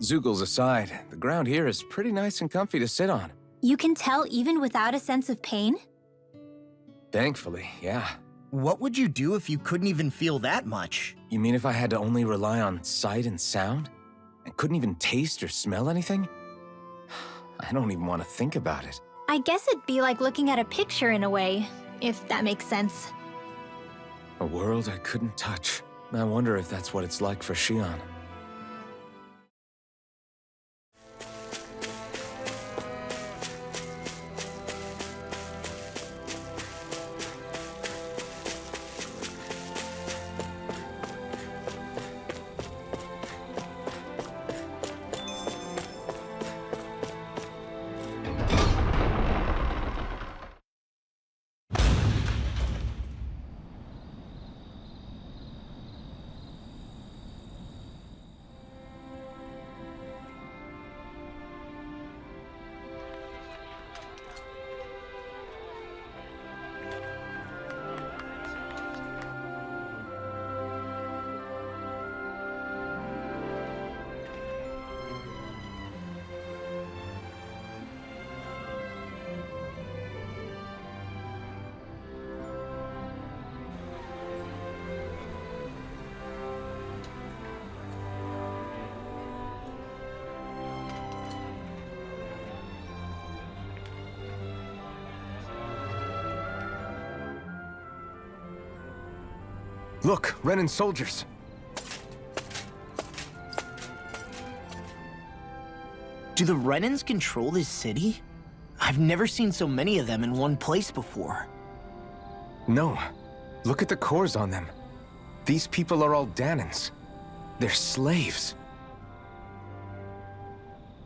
Zoogles aside, the ground here is pretty nice and comfy to sit on. You can tell even without a sense of pain? Thankfully, yeah. What would you do if you couldn't even feel that much? You mean if I had to only rely on sight and sound? And couldn't even taste or smell anything? I don't even want to think about it. I guess it'd be like looking at a picture in a way, if that makes sense. A world I couldn't touch. I wonder if that's what it's like for Xion. Look, Renan soldiers. Do the Renans control this city? I've never seen so many of them in one place before. No. Look at the cores on them. These people are all Dahnans. They're slaves.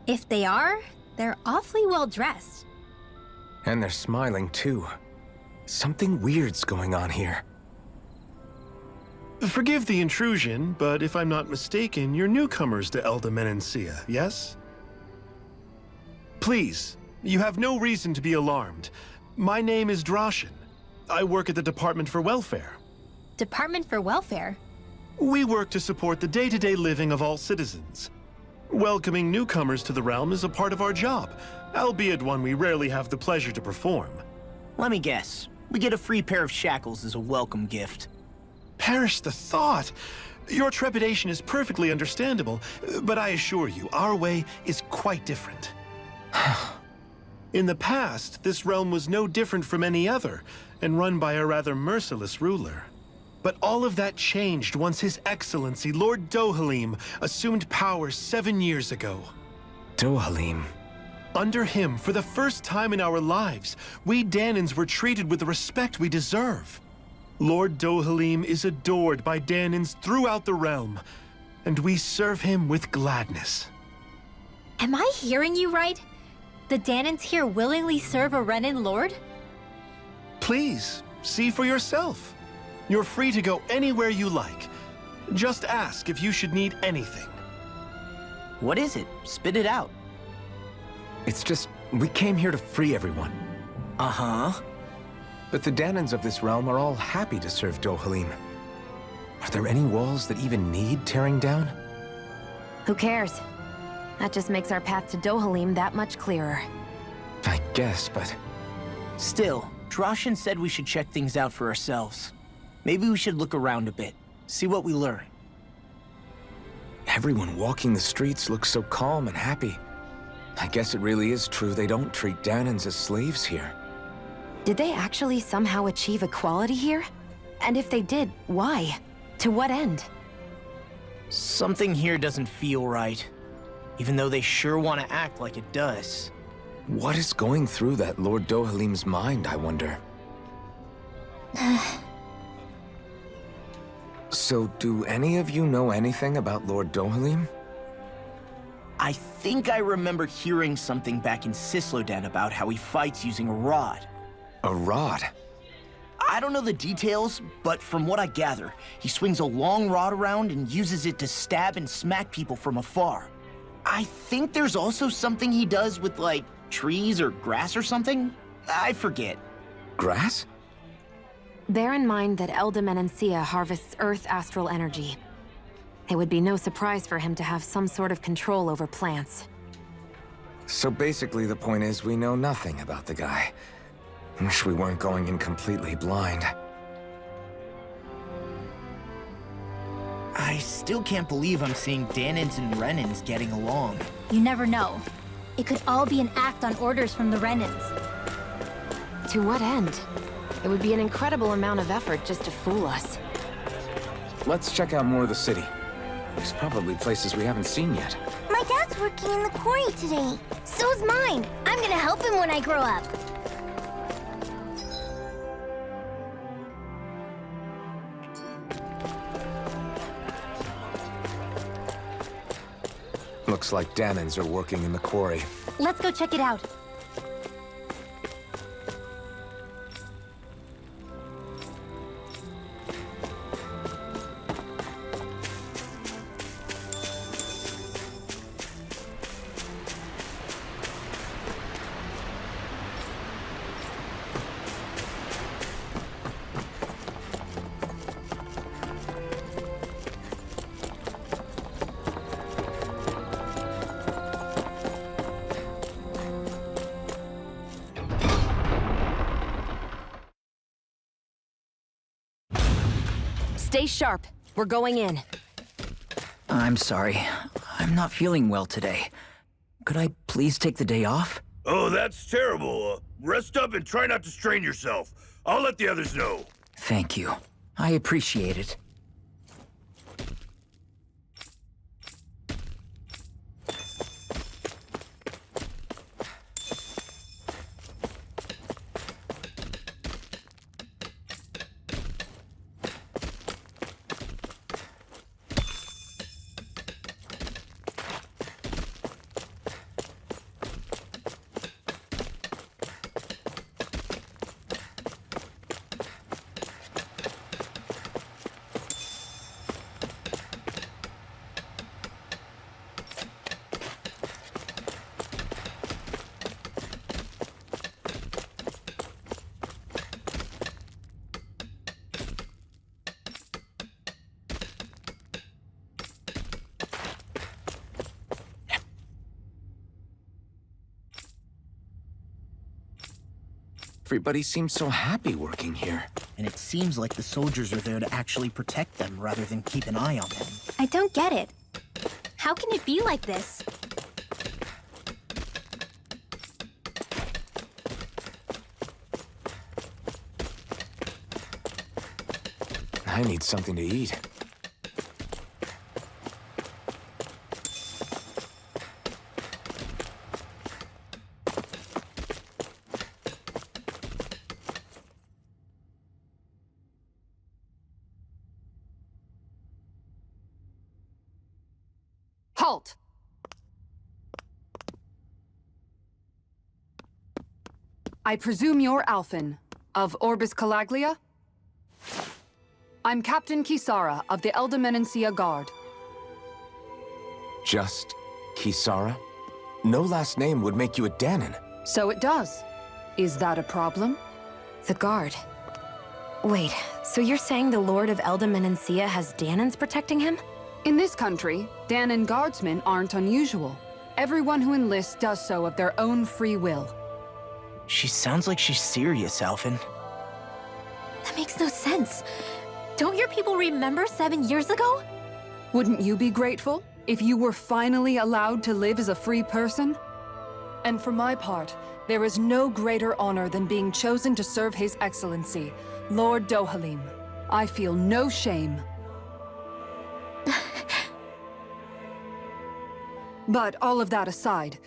If they are, they're awfully well dressed. And they're smiling too. Something weird's going on here. Forgive the intrusion, but if I'm not mistaken, you're newcomers to Elda Menancia, yes? Please, you have no reason to be alarmed. My name is Droshin. I work at the Department for Welfare. Department for Welfare? We work to support the day-to-day living of all citizens. Welcoming newcomers to the realm is a part of our job, albeit one we rarely have the pleasure to perform. Let me guess. We get a free pair of shackles as a welcome gift. Perish the thought! Your trepidation is perfectly understandable, but I assure you, our way is quite different. In the past, this realm was no different from any other, and run by a rather merciless ruler. But all of that changed once His Excellency, Lord Dohalim, assumed power 7 years ago. Dohalim. Under him, for the first time in our lives, we Dahnans were treated with the respect we deserve. Lord Dohalim is adored by Dahnans throughout the realm, and we serve him with gladness. Am I hearing you right? The Dahnans here willingly serve a Renan lord? Please, see for yourself. You're free to go anywhere you like. Just ask if you should need anything. What is it? Spit it out. It's just, we came here to free everyone. Uh-huh. But the Dahnans of this realm are all happy to serve Dohalim. Are there any walls that even need tearing down? Who cares? That just makes our path to Dohalim that much clearer. I guess, but... Still, Droshin said we should check things out for ourselves. Maybe we should look around a bit, see what we learn. Everyone walking the streets looks so calm and happy. I guess it really is true they don't treat Dahnans as slaves here. Did they actually somehow achieve equality here? And if they did, why? To what end? Something here doesn't feel right, even though they sure want to act like it does. What is going through that Lord Dohalim's mind, I wonder? So, do any of you know anything about Lord Dohalim? I think I remember hearing something back in Sislodan about how he fights using a rod. A rod? I don't know the details, but from what I gather, he swings a long rod around and uses it to stab and smack people from afar. I think there's also something he does with, like, trees or grass or something? I forget. Grass? Bear in mind that Elda Menancia harvests Earth astral energy. It would be no surprise for him to have some sort of control over plants. So basically the point is we know nothing about the guy. Wish we weren't going in completely blind. I still can't believe I'm seeing Danins and Renins getting along. You never know. It could all be an act on orders from the Renins. To what end? It would be an incredible amount of effort just to fool us. Let's check out more of the city. There's probably places we haven't seen yet. My dad's working in the quarry today. So's mine. I'm gonna help him when I grow up. Looks like Danins are working in the quarry. Let's go check it out. Stay sharp. We're going in. I'm sorry. I'm not feeling well today. Could I please take the day off? Oh, that's terrible. Rest up and try not to strain yourself. I'll let the others know. Thank you. I appreciate it. Everybody seems so happy working here. And it seems like the soldiers are there to actually protect them rather than keep an eye on them. I don't get it. How can it be like this? I need something to eat. Halt! I presume you're Alphen, of Orbis Calaglia? I'm Captain Kisara of the Elder Guard. Just Kisara? No last name would make you a Danin. So it does. Is that a problem? The guard. Wait, so you're saying the Lord of Elda Menancia has Danins protecting him? In this country, Danin guardsmen aren't unusual. Everyone who enlists does so of their own free will. She sounds like she's serious, Alphen. That makes no sense. Don't your people remember 7 years ago? Wouldn't you be grateful if you were finally allowed to live as a free person? And for my part, there is no greater honor than being chosen to serve His Excellency, Lord Dohalim. I feel no shame. But all of that aside,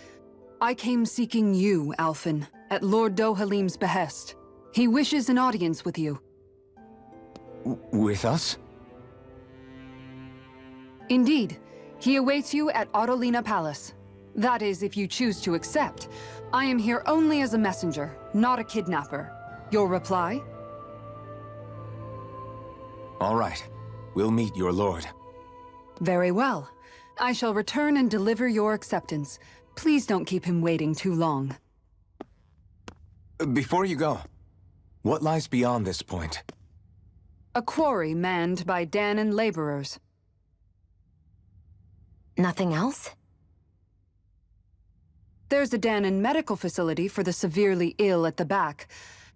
I came seeking you, Alphen, at Lord Dohalim's behest. He wishes an audience with you. With us? Indeed. He awaits you at Autolina Palace. That is, if you choose to accept. I am here only as a messenger, not a kidnapper. Your reply? All right. We'll meet your lord. Very well. I shall return and deliver your acceptance. Please don't keep him waiting too long. Before you go, what lies beyond this point? A quarry manned by Danin laborers. Nothing else? There's a Danan medical facility for the severely ill at the back.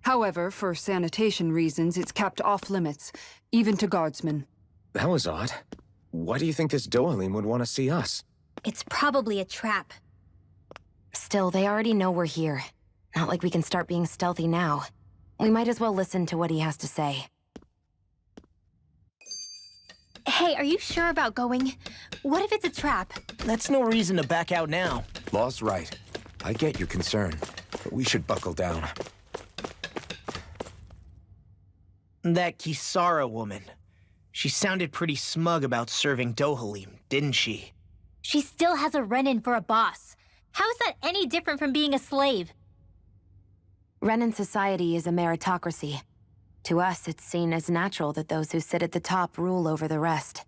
However, for sanitation reasons, it's kept off limits, even to guardsmen. That was odd. Why do you think this Dohalim would want to see us? It's probably a trap. Still, they already know we're here. Not like we can start being stealthy now. We might as well listen to what he has to say. Hey, are you sure about going? What if it's a trap? That's no reason to back out now. Law's right. I get your concern, but we should buckle down. That Kisara woman. She sounded pretty smug about serving Dohalim, didn't she? She still has a Renan for a boss. How is that any different from being a slave? Renan society is a meritocracy. To us, it's seen as natural that those who sit at the top rule over the rest.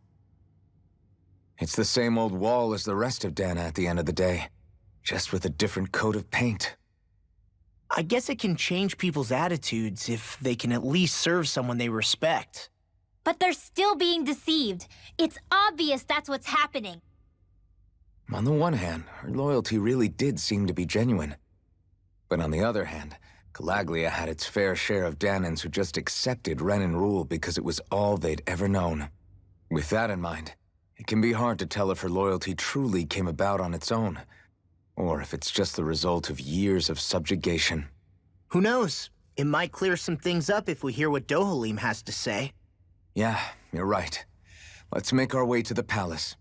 It's the same old wall as the rest of Dana at the end of the day, just with a different coat of paint. I guess it can change people's attitudes if they can at least serve someone they respect. But they're still being deceived. It's obvious that's what's happening. On the one hand, her loyalty really did seem to be genuine. But on the other hand, Calaglia had its fair share of Danans who just accepted Renan rule because it was all they'd ever known. With that in mind, it can be hard to tell if her loyalty truly came about on its own, or if it's just the result of years of subjugation. Who knows? It might clear some things up if we hear what Dohalim has to say. Yeah, you're right. Let's make our way to the palace.